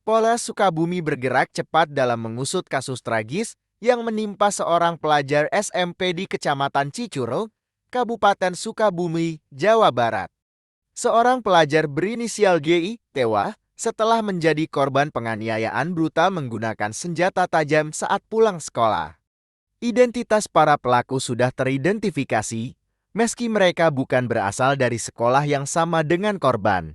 Polres Sukabumi bergerak cepat dalam mengusut kasus tragis yang menimpa seorang pelajar SMP di Kecamatan Cicurug, Kabupaten Sukabumi, Jawa Barat. Seorang pelajar berinisial GI tewas setelah menjadi korban penganiayaan brutal menggunakan senjata tajam saat pulang sekolah. Identitas para pelaku sudah teridentifikasi, meski mereka bukan berasal dari sekolah yang sama dengan korban.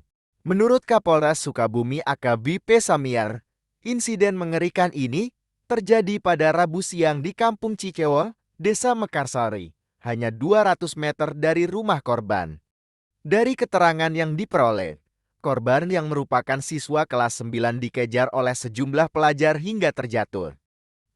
Menurut Kapolres Sukabumi AKBP Samiar, insiden mengerikan ini terjadi pada Rabu siang di Kampung Cikewo, Desa Mekarsari, hanya 200 meter dari rumah korban. Dari keterangan yang diperoleh, korban yang merupakan siswa kelas 9 dikejar oleh sejumlah pelajar hingga terjatuh.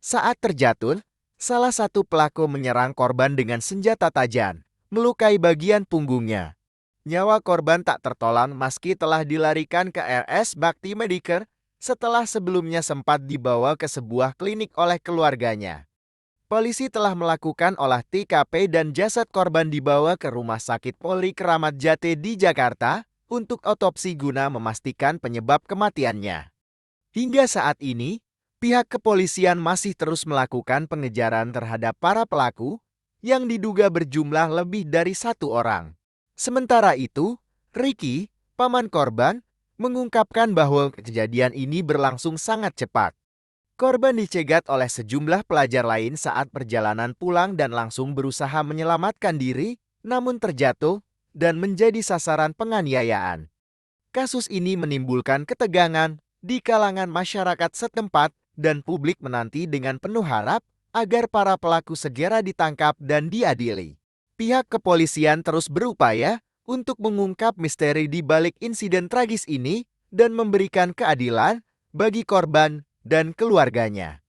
Saat terjatuh, salah satu pelaku menyerang korban dengan senjata tajam, melukai bagian punggungnya. Nyawa korban tak tertolong meski telah dilarikan ke RS Bakti Medicare setelah sebelumnya sempat dibawa ke sebuah klinik oleh keluarganya. Polisi telah melakukan olah TKP dan jasad korban dibawa ke Rumah Sakit Polri Kramat Jati di Jakarta untuk otopsi guna memastikan penyebab kematiannya. Hingga saat ini, pihak kepolisian masih terus melakukan pengejaran terhadap para pelaku yang diduga berjumlah lebih dari 1 orang. Sementara itu, Ricky, paman korban, mengungkapkan bahwa kejadian ini berlangsung sangat cepat. Korban dicegat oleh sejumlah pelajar lain saat perjalanan pulang dan langsung berusaha menyelamatkan diri, namun terjatuh dan menjadi sasaran penganiayaan. Kasus ini menimbulkan ketegangan di kalangan masyarakat setempat dan publik menanti dengan penuh harap agar para pelaku segera ditangkap dan diadili. Pihak kepolisian terus berupaya untuk mengungkap misteri di balik insiden tragis ini dan memberikan keadilan bagi korban dan keluarganya.